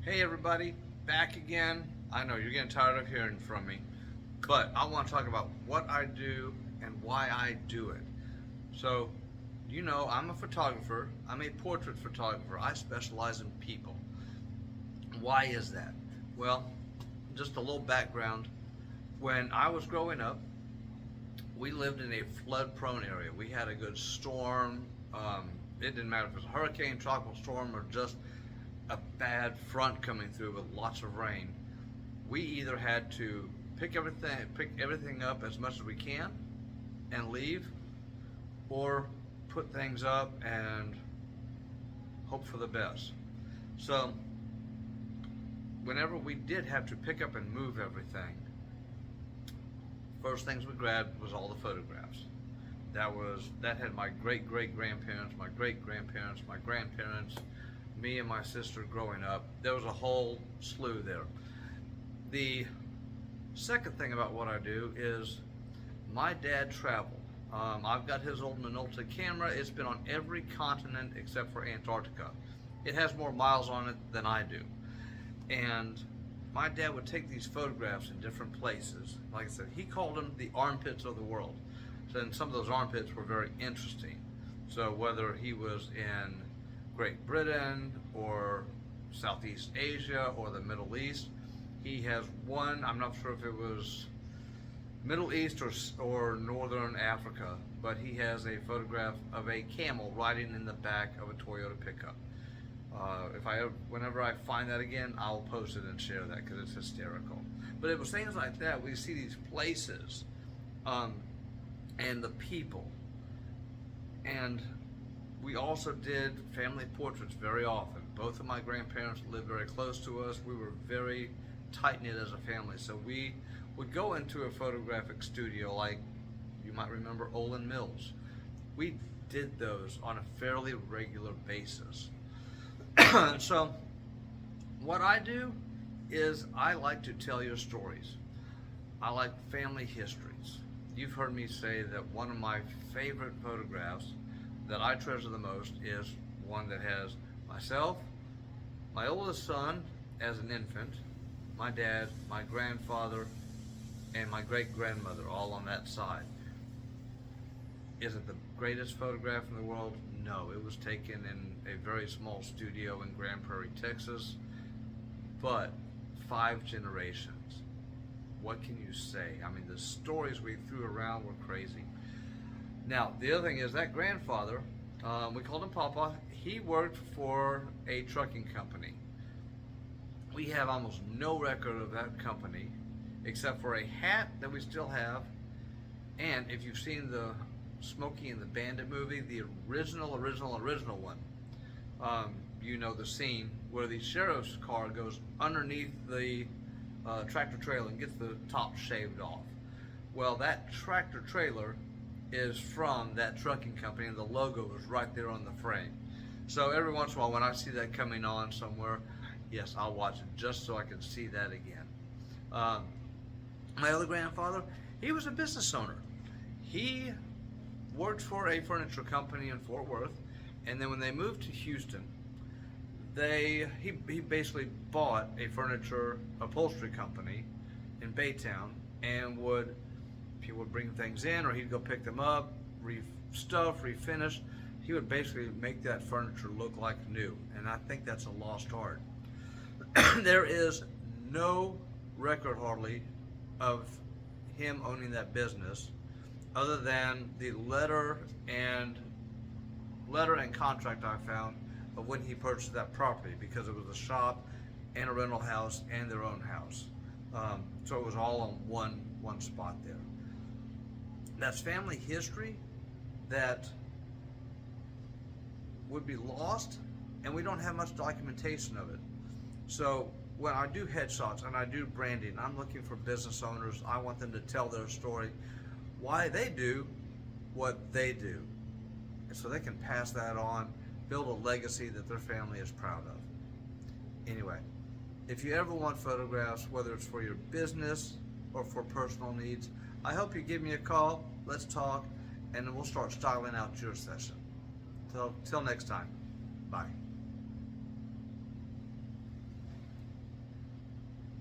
Hey everybody, back again. I know you're getting tired of hearing from me, but I want to talk about what I do and why I do it. So, I'm a photographer. I'm a portrait photographer. I specialize in people. Why is that? Well, just a little background. When I was growing up, we lived in a flood prone area. We had a good storm. It didn't matter if it was a hurricane, tropical storm, or just a bad front coming through with lots of rain. We either had to pick everything up as much as we can and leave, or put things up and hope for the best. So, whenever we did have to pick up and move everything, first things we grabbed was all the photographs. That had my great great grandparents, my great grandparents, my grandparents, me and my sister growing up. There was a whole slew there. The second thing about what I do is my dad traveled. I've got his old Minolta camera. It's been on every continent except for Antarctica. It has more miles on it than I do. And my dad would take these photographs in different places. Like I said, he called them the armpits of the world. So, and some of those armpits were very interesting. So whether he was in Great Britain or Southeast Asia or the Middle East, he has one. I'm not sure if it was Middle East or Northern Africa, but he has a photograph of a camel riding in the back of a Toyota pickup. Whenever I find that again, I'll post it and share that because it's hysterical. But it was things like that. We see these places, and the people, and we also did family portraits very often. Both of my grandparents lived very close to us. We were very tight knit as a family, so we would go into a photographic studio like you might remember Olin Mills. We did those on a fairly regular basis. So, what I do is I like to tell your stories. I like family histories. You've heard me say that one of my favorite photographs that I treasure the most is one that has myself, my oldest son as an infant, my dad, my grandfather, and my great grandmother all on that side. Is it the greatest photograph in the world? No, it was taken in a very small studio in Grand Prairie, Texas, but 5 generations. What can you say? I mean, the stories we threw around were crazy. Now, the other thing is that grandfather, we called him Papa, he worked for a trucking company. We have almost no record of that company except for a hat that we still have. And if you've seen the Smokey and the Bandit movie, the original one, you know the scene where the sheriff's car goes underneath the tractor trailer and gets the top shaved off. Well, that tractor trailer is from that trucking company, and the logo is right there on the frame. So every once in a while, when I see that coming on somewhere, yes, I'll watch it just so I can see that again. My other grandfather, he was a business owner. He worked for a furniture company in Fort Worth, and then when they moved to Houston, he basically bought a furniture upholstery company in Baytown, and he would bring things in, or he'd go pick them up, refinish. He would basically make that furniture look like new, and I think that's a lost art. There is no record hardly of him owning that business, other than the letter and contract I found of when he purchased that property, because it was a shop and a rental house and their own house. So it was all on one spot there. That's family history that would be lost, and we don't have much documentation of it. So when I do headshots and I do branding, I'm looking for business owners. I want them to tell their story, why they do what they do, and so they can pass that on, build a legacy that their family is proud of. Anyway, if you ever want photographs, whether it's for your business or for personal needs, I hope you give me a call. Let's talk, and then we'll start styling out your session. Till next time, bye.